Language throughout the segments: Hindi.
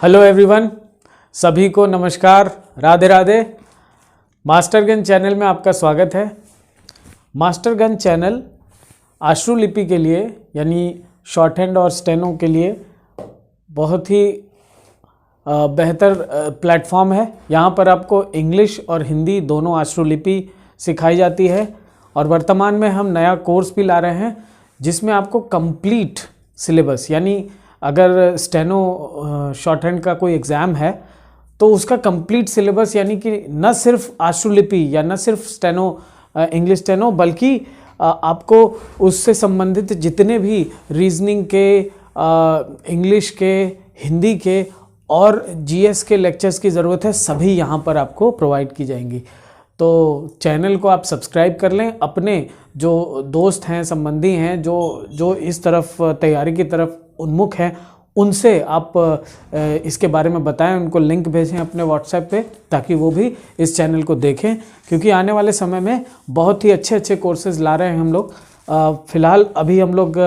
हेलो एवरीवन, सभी को नमस्कार, राधे राधे। मास्टरगंज चैनल में आपका स्वागत है। मास्टरगंज चैनल आश्रुलिपि के लिए यानी शॉर्ट हैंड और स्टेनो के लिए बहुत ही बेहतर प्लेटफॉर्म है। यहाँ पर आपको इंग्लिश और हिंदी दोनों आश्रुलिपि सिखाई जाती है और वर्तमान में हम नया कोर्स भी ला रहे हैं जिसमें आपको कंप्लीट सिलेबस यानी अगर स्टेनो शॉर्ट हैंड का कोई एग्ज़ाम है तो उसका कंप्लीट सिलेबस यानी कि न सिर्फ आश्रुलिपि या न सिर्फ स्टेनो इंग्लिश स्टेनो बल्कि आपको उससे संबंधित जितने भी रीजनिंग के, इंग्लिश के, हिंदी के और जीएस के लेक्चर्स की ज़रूरत है, सभी यहाँ पर आपको प्रोवाइड की जाएंगी। तो चैनल को आप सब्सक्राइब कर लें। अपने जो दोस्त हैं, संबंधी हैं, जो इस तरफ तैयारी की तरफ उन्मुख हैं, उनसे आप इसके बारे में बताएं, उनको लिंक भेजें अपने व्हाट्सएप पे ताकि वो भी इस चैनल को देखें, क्योंकि आने वाले समय में बहुत ही अच्छे कोर्सेज ला रहे हैं हम लोग। फ़िलहाल अभी हम लोग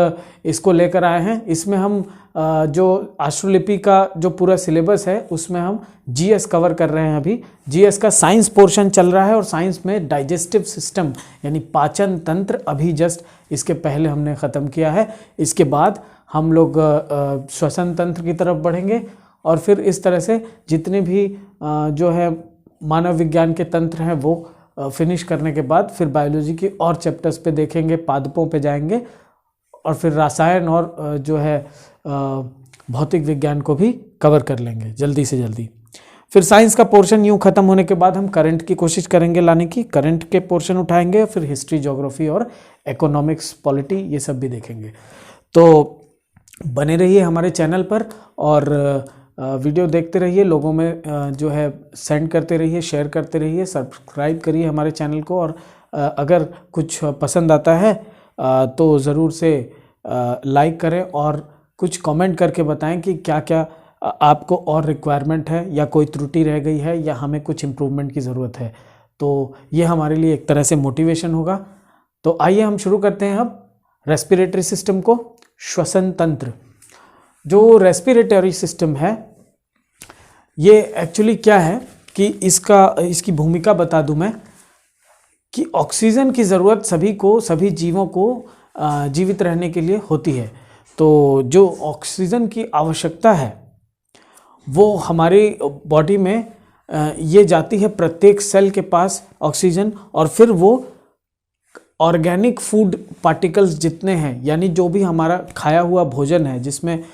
इसको लेकर आए हैं। इसमें हम जो आश्रुलिपि का जो पूरा सिलेबस है उसमें हम जीएस कवर कर रहे हैं। अभी जीएस का साइंस पोर्शन चल रहा है और साइंस में डाइजेस्टिव सिस्टम यानी पाचन तंत्र अभी जस्ट इसके पहले हमने ख़त्म किया है। इसके बाद हम लोग श्वसन तंत्र की तरफ बढ़ेंगे और फिर इस तरह से जितने भी जो है मानव विज्ञान के तंत्र हैं वो फिनिश करने के बाद फिर बायोलॉजी की और चैप्टर्स पे देखेंगे, पादपों पे जाएंगे और फिर रसायन और जो है भौतिक विज्ञान को भी कवर कर लेंगे जल्दी से जल्दी। फिर साइंस का पोर्शन यूँ ख़त्म होने के बाद हम करंट की कोशिश करेंगे लाने की, करंट के पोर्शन उठाएंगे, फिर हिस्ट्री, ज्योग्राफी और इकोनॉमिक्स, पॉलिटी ये सब भी देखेंगे। तो बने रहिए हमारे चैनल पर और वीडियो देखते रहिए, लोगों में जो है सेंड करते रहिए, शेयर करते रहिए, सब्सक्राइब करिए हमारे चैनल को और अगर कुछ पसंद आता है तो ज़रूर से लाइक करें और कुछ कमेंट करके बताएं कि क्या क्या आपको और रिक्वायरमेंट है या कोई त्रुटि रह गई है या हमें कुछ इम्प्रूवमेंट की ज़रूरत है। तो ये हमारे लिए एक तरह से मोटिवेशन होगा। तो आइए हम शुरू करते हैं अब रेस्पिरेटरी सिस्टम को। श्वसन तंत्र, जो रेस्पिरेटरी सिस्टम है ये एक्चुअली क्या है कि इसकी भूमिका बता दूं मैं कि ऑक्सीजन की ज़रूरत सभी जीवों को जीवित रहने के लिए होती है। तो जो ऑक्सीजन की आवश्यकता है वो हमारी बॉडी में ये जाती है प्रत्येक सेल के पास ऑक्सीजन, और फिर वो ऑर्गेनिक फूड पार्टिकल्स जितने हैं यानी जो भी हमारा खाया हुआ भोजन है जिसमें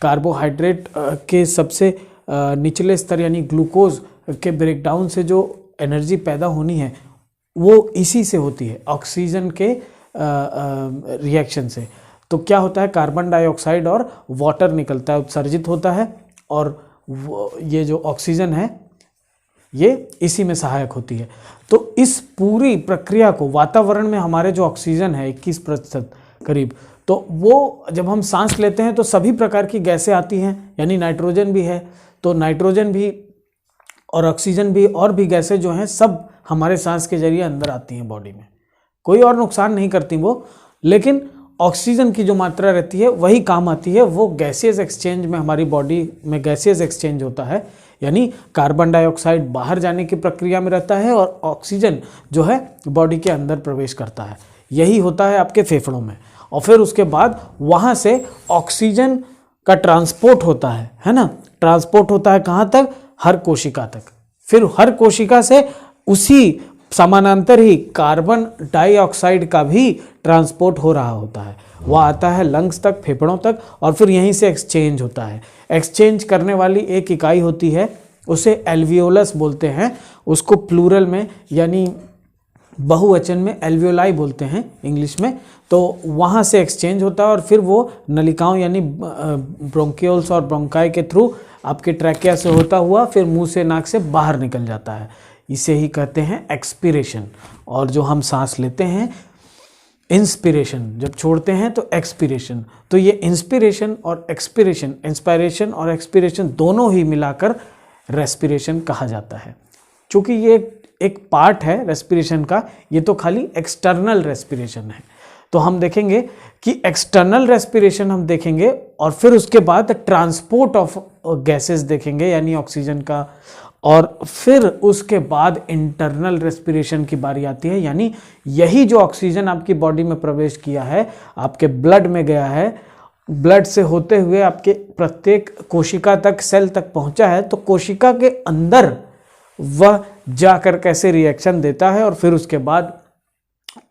कार्बोहाइड्रेट के सबसे निचले स्तर यानी ग्लूकोज के ब्रेकडाउन से जो एनर्जी पैदा होनी है वो इसी से होती है, ऑक्सीजन के रिएक्शन से। तो क्या होता है, कार्बन डाइऑक्साइड और वाटर निकलता है, उत्सर्जित होता है और ये जो ऑक्सीजन है ये इसी में सहायक होती है। तो इस पूरी प्रक्रिया को वातावरण में हमारे जो ऑक्सीजन है 21% करीब, तो वो जब हम सांस लेते हैं तो सभी प्रकार की गैसें आती हैं, यानी नाइट्रोजन भी है, तो नाइट्रोजन भी और ऑक्सीजन भी और भी गैसें जो हैं सब हमारे सांस के जरिए अंदर आती हैं बॉडी में। कोई और नुकसान नहीं करती वो, लेकिन ऑक्सीजन की जो मात्रा रहती है वही काम आती है। वो गैसियस एक्सचेंज में, हमारी बॉडी में गैसियस एक्सचेंज होता है, यानी कार्बन डाइऑक्साइड बाहर जाने की प्रक्रिया में रहता है और ऑक्सीजन जो है बॉडी के अंदर प्रवेश करता है। यही होता है आपके फेफड़ों में, और फिर उसके बाद वहाँ से ऑक्सीजन का ट्रांसपोर्ट होता है ना, ट्रांसपोर्ट होता है कहाँ तक, हर कोशिका तक। फिर हर कोशिका से उसी समानांतर ही कार्बन डाइऑक्साइड का भी ट्रांसपोर्ट हो रहा होता है, वह आता है लंग्स तक, फेफड़ों तक, और फिर यहीं से एक्सचेंज होता है। एक्सचेंज करने वाली एक इकाई होती है, उसे एल्वियोलस बोलते हैं, उसको प्लूरल में यानी बहुवचन में एल्वियोलाई बोलते हैं इंग्लिश में। तो वहाँ से एक्सचेंज होता है और फिर वो नलिकाओं यानी ब्रोंकियोल्स और ब्रोंकाई के थ्रू आपके ट्रैकिया से होता हुआ फिर मुंह से, नाक से बाहर निकल जाता है। इसे ही कहते हैं एक्सपीरेशन। और जो हम सांस लेते हैं इंस्पिरेशन, जब छोड़ते हैं तो एक्सपीरेशन। तो ये इंस्पिरेशन और एक्सपीरेशन, इंस्पायरेशन और एक्सपीरेशन दोनों ही मिलाकर रेस्पिरेशन कहा जाता है। चूँकि ये एक पार्ट है रेस्पिरेशन का, ये तो खाली एक्सटर्नल रेस्पिरेशन है। तो हम देखेंगे कि एक्सटर्नल रेस्पिरेशन हम देखेंगे और फिर उसके बाद ट्रांसपोर्ट ऑफ गैसेस देखेंगे यानी ऑक्सीजन का, और फिर उसके बाद इंटरनल रेस्पिरेशन की बारी आती है, यानी यही जो ऑक्सीजन आपकी बॉडी में प्रवेश किया है, आपके ब्लड में गया है, ब्लड से होते हुए आपके प्रत्येक कोशिका तक, सेल तक पहुंचा है, तो कोशिका के अंदर वह जाकर कैसे रिएक्शन देता है और फिर उसके बाद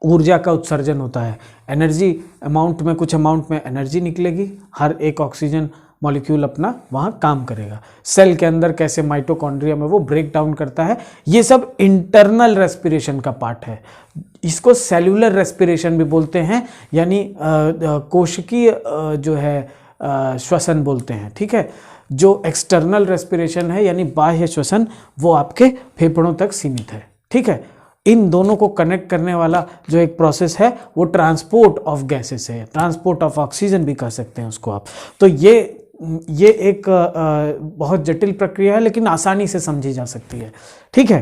ऊर्जा का उत्सर्जन होता है। एनर्जी अमाउंट में, कुछ अमाउंट में एनर्जी निकलेगी, हर एक ऑक्सीजन मॉलिक्यूल अपना वहाँ काम करेगा। सेल के अंदर कैसे माइटोकॉन्ड्रिया में वो ब्रेक डाउन करता है, ये सब इंटरनल रेस्पिरेशन का पार्ट है। इसको सेल्यूलर रेस्पिरेशन भी बोलते हैं, यानी कोशिकीय जो है श्वसन बोलते हैं, ठीक है। जो एक्सटर्नल रेस्पिरेशन है यानी बाह्य श्वसन, वो आपके फेफड़ों तक सीमित है, ठीक है। इन दोनों को कनेक्ट करने वाला जो एक प्रोसेस है वो ट्रांसपोर्ट ऑफ गैसेस है, ट्रांसपोर्ट ऑफ ऑक्सीजन भी कह सकते हैं उसको आप। तो ये एक बहुत जटिल प्रक्रिया है लेकिन आसानी से समझी जा सकती है, ठीक है।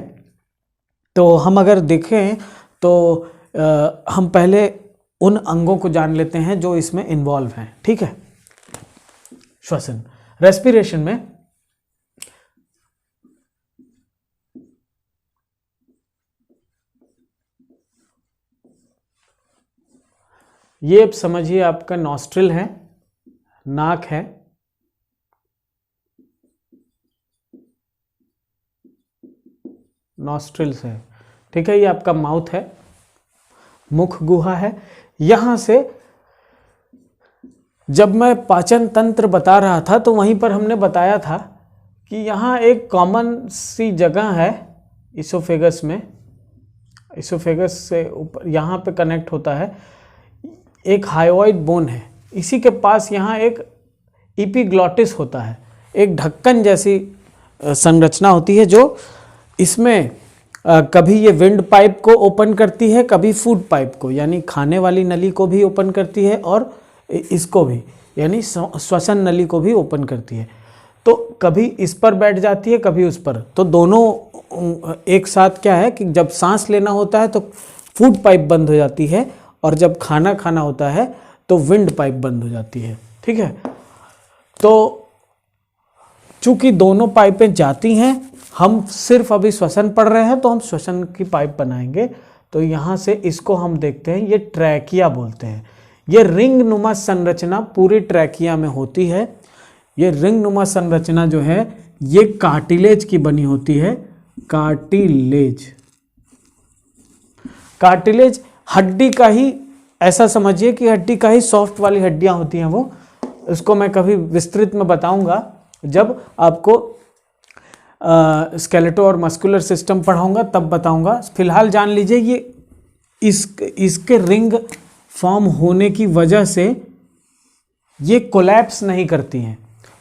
तो हम अगर देखें तो हम पहले उन अंगों को जान लेते हैं जो इसमें इन्वॉल्व हैं, ठीक है। श्वसन, रेस्पिरेशन में ये अब समझिए आपका नॉस्ट्रिल है, नाक है, नॉस्ट्रिल्स है, ठीक है। ये आपका माउथ है, मुख गुहा है। यहां से जब मैं पाचन तंत्र बता रहा था तो वहीं पर हमने बताया था कि यहाँ एक कॉमन सी जगह है इसोफेगस में, इसोफेगस से ऊपर यहाँ पे कनेक्ट होता है, एक हायोइड बोन है, इसी के पास यहाँ एक एपिग्लॉटिस होता है, एक ढक्कन जैसी संरचना होती है जो इसमें कभी ये विंड पाइप को ओपन करती है, कभी फूड पाइप को यानी खाने वाली नली को भी ओपन करती है और इसको भी यानी श्वसन नली को भी ओपन करती है। तो कभी इस पर बैठ जाती है, कभी उस पर, तो दोनों एक साथ क्या है कि जब सांस लेना होता है तो फूड पाइप बंद हो जाती है और जब खाना खाना होता है तो विंड पाइप बंद हो जाती है, ठीक है। तो चूंकि दोनों पाइपें जाती हैं, हम सिर्फ अभी श्वसन पढ़ रहे हैं तो हम श्वसन की पाइप बनाएंगे। तो यहाँ से इसको हम देखते हैं, ये ट्रैकिया बोलते हैं। ये रिंग नुमा संरचना पूरी ट्रैकिया में होती है। ये रिंग नुमा संरचना जो है ये कार्टिलेज की बनी होती है, कार्टिलेज। कार्टिलेज हड्डी का ही, ऐसा समझिए कि हड्डी का ही सॉफ्ट वाली हड्डियां होती हैं वो। उसको मैं कभी विस्तृत में बताऊंगा जब आपको स्केलेटो और मस्कुलर सिस्टम पढ़ाऊंगा तब बताऊंगा। फिलहाल जान लीजिए ये इसके रिंग फॉर्म होने की वजह से ये कोलैप्स नहीं करती हैं।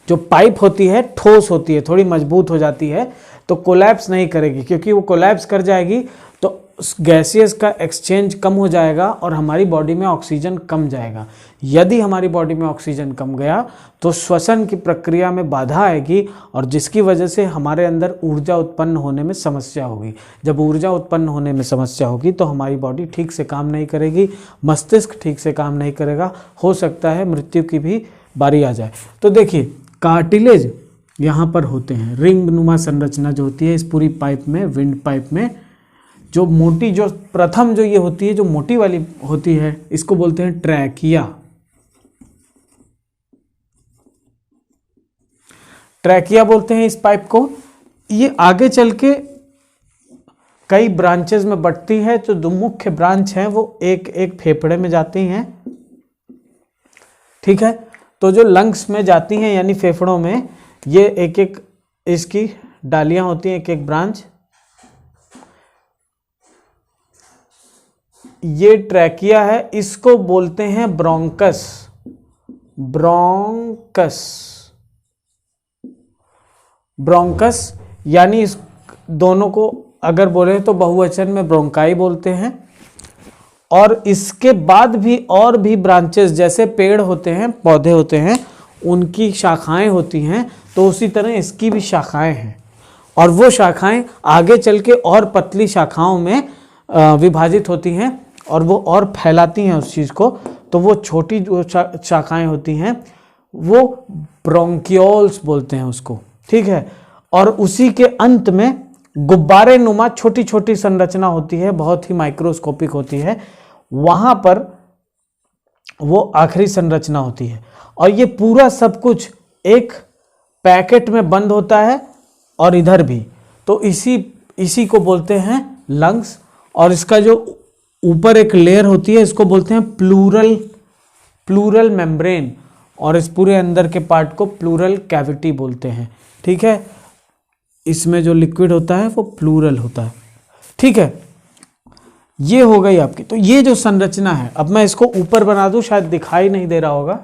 जो पाइप होती है ठोस होती है, थोड़ी मजबूत हो जाती है, तो कोलैप्स नहीं करेगी, क्योंकि वो कोलैप्स कर जाएगी तो गैसियस का एक्सचेंज कम हो जाएगा और हमारी बॉडी में ऑक्सीजन कम जाएगा। यदि हमारी बॉडी में ऑक्सीजन कम गया तो श्वसन की प्रक्रिया में बाधा आएगी और जिसकी वजह से हमारे अंदर ऊर्जा उत्पन्न होने में समस्या होगी। जब ऊर्जा उत्पन्न होने में समस्या होगी तो हमारी बॉडी ठीक से काम नहीं करेगी, मस्तिष्क ठीक से काम नहीं करेगा, हो सकता है मृत्यु की भी बारी आ जाए। तो देखिए कार्टिलेज यहाँ पर होते हैं, रिंग नुमा संरचना जो होती है इस पूरी पाइप में, विंड पाइप में, जो मोटी, जो प्रथम जो ये होती है, जो मोटी वाली होती है, इसको बोलते हैं ट्रैकिया। ट्रैकिया बोलते हैं इस पाइप को। ये आगे चल के कई ब्रांचेस में बढ़ती है। तो दो मुख्य ब्रांच हैं वो एक एक फेफड़े में जाती हैं, ठीक है। तो जो लंग्स में जाती हैं यानी फेफड़ों में, ये एक एक इसकी डालियां होती हैं, एक एक ब्रांच। ये ट्रैकिया है, इसको बोलते हैं ब्रोंकस। ब्रोंकस, ब्रोंकस यानी इस दोनों को अगर बोले तो बहुवचन में ब्रोंकाई बोलते हैं। और इसके बाद भी और भी ब्रांचेस, जैसे पेड़ होते हैं, पौधे होते हैं, उनकी शाखाएं होती हैं, तो उसी तरह इसकी भी शाखाएं हैं और वो शाखाएं आगे चल के और पतली शाखाओं में विभाजित होती हैं और वो और फैलाती हैं उस चीज़ को, तो वो छोटी जो शाखाएं होती हैं वो ब्रोंकियोल्स बोलते हैं उसको, ठीक है। और उसी के अंत में गुब्बारे नुमा छोटी छोटी संरचना होती है, बहुत ही माइक्रोस्कोपिक होती है, वहां पर वो आखिरी संरचना होती है। और ये पूरा सब कुछ एक पैकेट में बंद होता है और इधर भी, तो इसी को बोलते हैं लंग्स। और इसका जो ऊपर एक लेयर होती है इसको बोलते हैं प्लूरल मेम्ब्रेन, और इस पूरे अंदर के पार्ट को प्लूरल कैविटी बोलते हैं, ठीक है। इसमें जो लिक्विड होता है वो प्लूरल होता है, ठीक है। ये हो गई आपकी, तो ये जो संरचना है, अब मैं इसको ऊपर बना दूं, शायद दिखाई नहीं दे रहा होगा।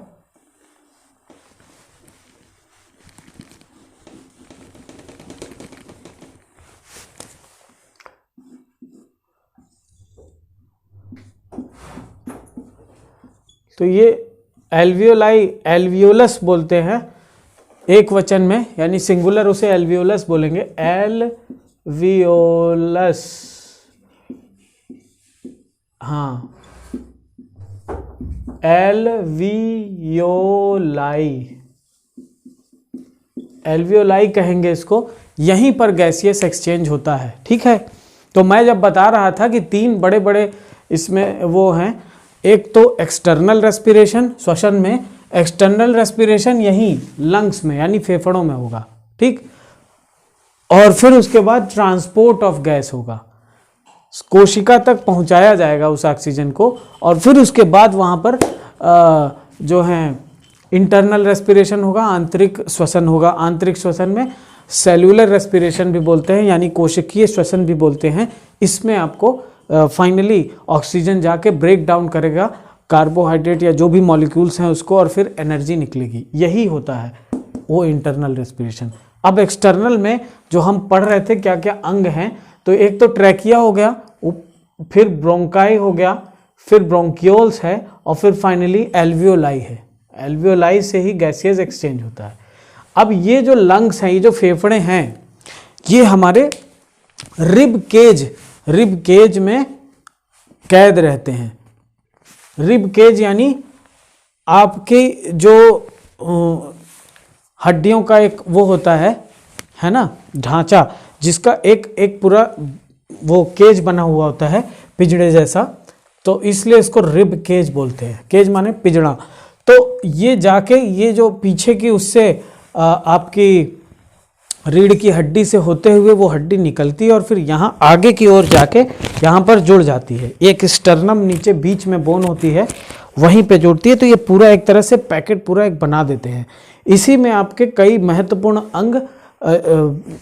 तो ये एल्वियोलस बोलते हैं एक वचन में, यानी सिंगुलर उसे एल्वियोलस बोलेंगे, एल्वियोलस, हाँ, एल्वियोलाई कहेंगे इसको। यहीं पर गैसियस एक्सचेंज होता है, ठीक है। तो मैं जब बता रहा था कि 3 बड़े बड़े इसमें वो हैं, एक तो एक्सटर्नल रेस्पिरेशन, श्वसन में, एक्सटर्नल रेस्पिरेशन यहीं लंग्स में यानी फेफड़ों में होगा, ठीक। और फिर उसके बाद ट्रांसपोर्ट ऑफ गैस होगा, कोशिका तक पहुंचाया जाएगा उस ऑक्सीजन को, और फिर उसके बाद वहां पर जो है इंटरनल रेस्पिरेशन होगा, आंतरिक श्वसन होगा। आंतरिक श्वसन में सेल्यूलर रेस्पिरेशन भी बोलते हैं, यानी कोशिकीय श्वसन भी बोलते हैं। इसमें आपको फाइनली ऑक्सीजन जाके ब्रेक डाउन करेगा कार्बोहाइड्रेट या जो भी मॉलिक्यूल्स हैं उसको, और फिर एनर्जी निकलेगी। यही होता है वो इंटरनल रेस्पिरेशन। अब एक्सटर्नल में जो हम पढ़ रहे थे क्या क्या अंग हैं, तो एक तो ट्रैकिया हो गया, फिर ब्रोंकाई हो गया, फिर ब्रोंकियोल्स है, और फिर फाइनली एल्वियोलाई है। एल्वियोलाई से ही गैसियस एक्सचेंज होता है। अब ये जो लंग्स हैं, ये जो फेफड़े हैं, ये हमारे रिब केज में कैद रहते हैं। रिब केज यानी आपकी जो हड्डियों का एक वो होता है ना, ढांचा, जिसका एक पूरा वो केज बना हुआ होता है पिंजड़े जैसा, तो इसलिए इसको रिब केज बोलते हैं। केज माने पिंजड़ा। तो ये जाके ये जो पीछे की उससे आपकी रीढ़ की हड्डी से होते हुए वो हड्डी निकलती है और फिर यहाँ आगे की ओर जाके यहाँ पर जुड़ जाती है। एक स्टर्नम नीचे बीच में बोन होती है, वहीं पे जुड़ती है। तो ये पूरा एक तरह से पैकेट पूरा एक बना देते हैं। इसी में आपके कई महत्वपूर्ण अंग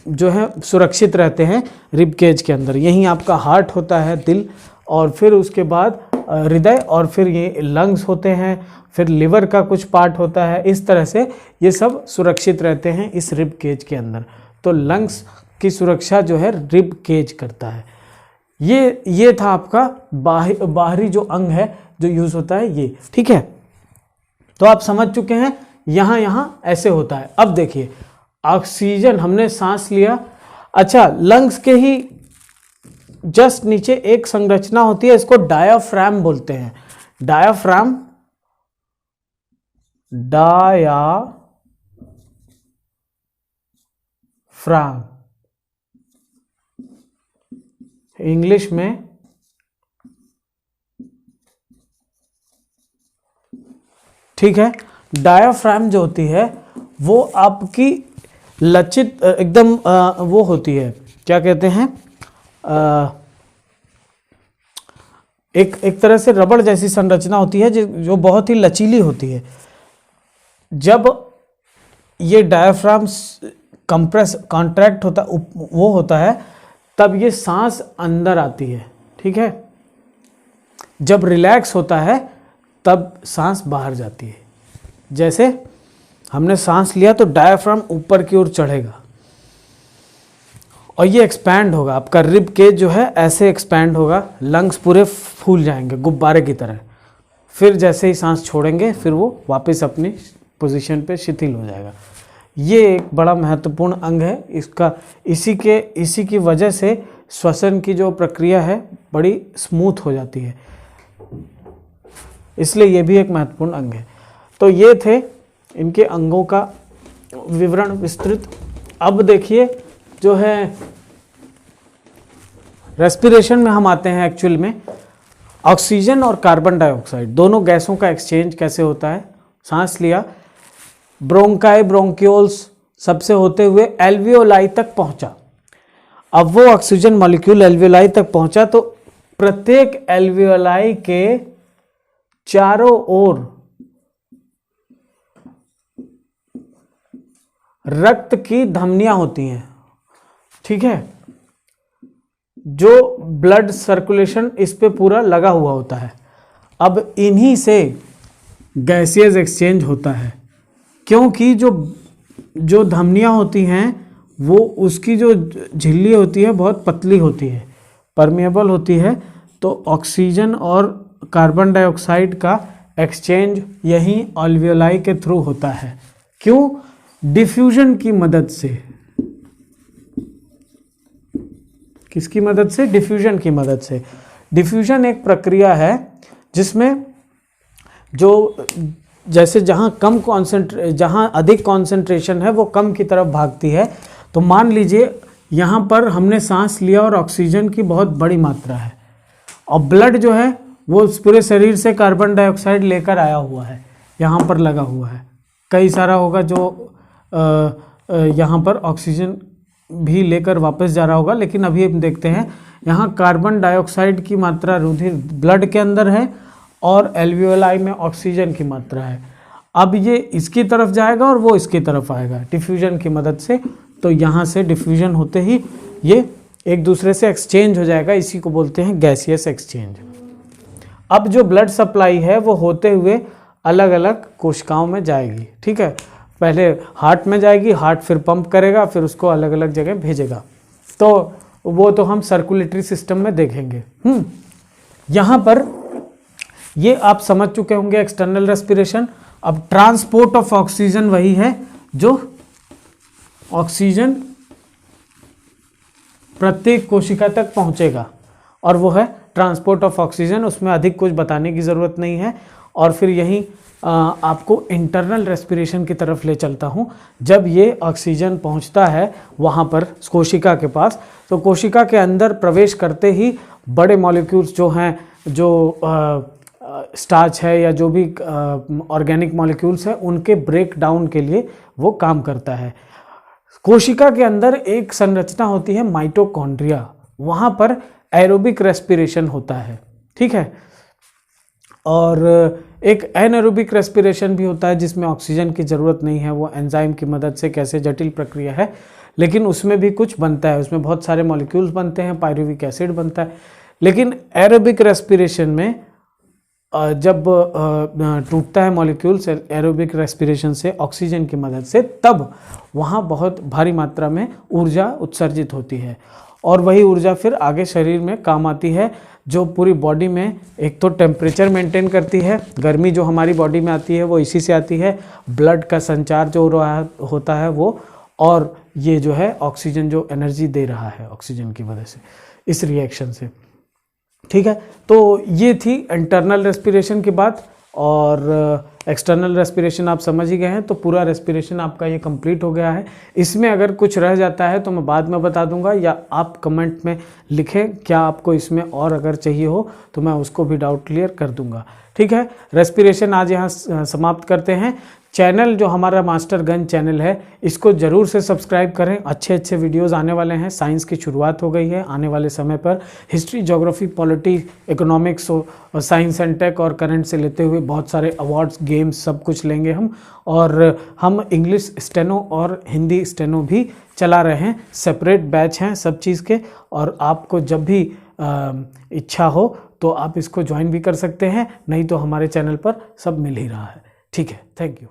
जो है सुरक्षित रहते हैं रिब केज के अंदर। यहीं आपका हार्ट होता है, दिल, और फिर उसके बाद हृदय, और फिर ये लंग्स होते हैं, फिर लिवर का कुछ पार्ट होता है। इस तरह से ये सब सुरक्षित रहते हैं इस रिब केज के अंदर। तो लंग्स की सुरक्षा जो है रिब केज करता है। ये था आपका बाहरी जो अंग है जो यूज होता है ये, ठीक है। तो आप समझ चुके हैं यहाँ ऐसे होता है। अब देखिए, ऑक्सीजन हमने सांस लिया। अच्छा, लंग्स के ही जस्ट नीचे एक संरचना होती है, इसको डायाफ्राम बोलते हैं। डायाफ्राम इंग्लिश में, ठीक है। डायाफ्राम जो होती है वो आपकी लचित एकदम वो होती है, क्या कहते हैं, एक तरह से रबड़ जैसी संरचना होती है जो बहुत ही लचीली होती है। जब ये डायाफ्राम कॉन्ट्रैक्ट होता है तब ये सांस अंदर आती है, ठीक है। जब रिलैक्स होता है तब सांस बाहर जाती है। जैसे हमने सांस लिया तो डायाफ्राम ऊपर की ओर चढ़ेगा और ये एक्सपैंड होगा। आपका रिब केज जो है ऐसे एक्सपैंड होगा, लंग्स पूरे फूल जाएंगे गुब्बारे की तरह। फिर जैसे ही सांस छोड़ेंगे फिर वो वापस अपनी पोजीशन पे शिथिल हो जाएगा। ये एक बड़ा महत्वपूर्ण अंग है। इसका इसी की वजह से श्वसन की जो प्रक्रिया है बड़ी स्मूथ हो जाती है। इसलिए ये भी एक महत्वपूर्ण अंग है। तो ये थे इनके अंगों का विवरण विस्तृत। अब देखिए जो है रेस्पिरेशन में हम आते हैं। एक्चुअल में ऑक्सीजन और कार्बन डाइऑक्साइड दोनों गैसों का एक्सचेंज कैसे होता है। सांस लिया, ब्रोंकाई ब्रोंक्यूल्स सबसे होते हुए एल्वियोलाई तक पहुंचा। अब वो ऑक्सीजन मॉलिक्यूल एल्वियोलाई तक पहुंचा तो प्रत्येक एल्वियोलाई के चारों ओर रक्त की धमनियां होती हैं, ठीक है, जो ब्लड सर्कुलेशन इस पे पूरा लगा हुआ होता है। अब इन्हीं से गैसियस एक्सचेंज होता है, क्योंकि जो धमनियां होती हैं वो उसकी जो झिल्ली होती है बहुत पतली होती है, परमेबल होती है। तो ऑक्सीजन और कार्बन डाइऑक्साइड का एक्सचेंज यहीं एल्वियोलाई के थ्रू होता है। क्यों? डिफ्यूजन की मदद से। किसकी मदद से? डिफ्यूजन की मदद से। डिफ्यूजन एक प्रक्रिया है जिसमें जो जैसे जहाँ अधिक कॉन्सेंट्रेशन है वो कम की तरफ भागती है। तो मान लीजिए यहाँ पर हमने सांस लिया और ऑक्सीजन की बहुत बड़ी मात्रा है और ब्लड जो है वो पूरे शरीर से कार्बन डाइऑक्साइड लेकर आया हुआ है, यहाँ पर लगा हुआ है। कई सारा होगा जो यहाँ पर ऑक्सीजन भी लेकर वापस जा रहा होगा, लेकिन अभी हम देखते हैं यहाँ कार्बन डाइऑक्साइड की मात्रा रुधिर ब्लड के अंदर है और एल्वियोलाई में ऑक्सीजन की मात्रा है। अब ये इसकी तरफ जाएगा और वो इसकी तरफ आएगा डिफ्यूजन की मदद से। तो यहाँ से डिफ्यूजन होते ही ये एक दूसरे से एक्सचेंज हो जाएगा, इसी को बोलते हैं गैसियस एक्सचेंज। अब जो ब्लड सप्लाई है वो होते हुए अलग अलग कोशिकाओं में जाएगी, ठीक है। पहले हार्ट में जाएगी, हार्ट फिर पंप करेगा, फिर उसको अलग अलग जगह भेजेगा। तो वो तो हम सर्कुलेटरी सिस्टम में देखेंगे। यहाँ पर ये आप समझ चुके होंगे एक्सटर्नल रेस्पिरेशन। अब ट्रांसपोर्ट ऑफ ऑक्सीजन वही है जो ऑक्सीजन प्रत्येक कोशिका तक पहुंचेगा और वो है ट्रांसपोर्ट ऑफ ऑक्सीजन। उसमें अधिक कुछ बताने की ज़रूरत नहीं है। और फिर यहीं आपको इंटरनल रेस्पिरेशन की तरफ ले चलता हूँ। जब ये ऑक्सीजन पहुँचता है वहाँ पर कोशिका के पास, तो कोशिका के अंदर प्रवेश करते ही बड़े मॉलिक्यूल्स जो हैं, जो स्टार्च है या जो भी ऑर्गेनिक मॉलिक्यूल्स हैं, उनके ब्रेक डाउन के लिए वो काम करता है। कोशिका के अंदर एक संरचना होती है माइटोकॉन्ड्रिया, वहाँ पर एरोबिक रेस्पिरेशन होता है, ठीक है। और एक एनारोबिक रेस्पिरेशन भी होता है जिसमें ऑक्सीजन की ज़रूरत नहीं है, वो एंजाइम की मदद से, कैसे जटिल प्रक्रिया है, लेकिन उसमें भी कुछ बनता है, उसमें बहुत सारे मॉलिक्यूल्स बनते हैं, पायरुविक एसिड बनता है। लेकिन एरोबिक रेस्पिरेशन में जब टूटता है मॉलिक्यूल्स एरोबिक रेस्पिरेशन से ऑक्सीजन की मदद से, तब वहाँ बहुत भारी मात्रा में ऊर्जा उत्सर्जित होती है और वही ऊर्जा फिर आगे शरीर में काम आती है, जो पूरी बॉडी में एक तो टेम्परेचर मेंटेन करती है। गर्मी जो हमारी बॉडी में आती है वो इसी से आती है, ब्लड का संचार जो होता है वो, और ये जो है ऑक्सीजन जो एनर्जी दे रहा है ऑक्सीजन की वजह से, इस रिएक्शन से, ठीक है। तो ये थी इंटरनल रेस्पिरेशन की बात। और एक्सटर्नल रेस्पिरेशन आप समझ ही गए हैं, तो पूरा रेस्पिरेशन आपका ये कंप्लीट हो गया है। इसमें अगर कुछ रह जाता है तो मैं बाद में बता दूंगा, या आप कमेंट में लिखें क्या आपको इसमें और अगर चाहिए हो तो मैं उसको भी डाउट क्लियर कर दूंगा, ठीक है। रेस्पिरेशन आज यहाँ समाप्त करते हैं। चैनल जो हमारा मास्टर गन चैनल है, इसको ज़रूर से सब्सक्राइब करें। अच्छे अच्छे वीडियोस आने वाले हैं। साइंस की शुरुआत हो गई है। आने वाले समय पर हिस्ट्री, ज्योग्राफी, पॉलिटी, इकोनॉमिक्स और साइंस एंड टेक और करंट से लेते हुए बहुत सारे अवार्ड्स, गेम्स, सब कुछ लेंगे हम। और हम इंग्लिश स्टेनो और हिंदी स्टेनो भी चला रहे हैं। सेपरेट बैच हैं सब चीज़ के, और आपको जब भी इच्छा हो तो आप इसको ज्वाइन भी कर सकते हैं, नहीं तो हमारे चैनल पर सब मिल ही रहा है, ठीक है। Thank you.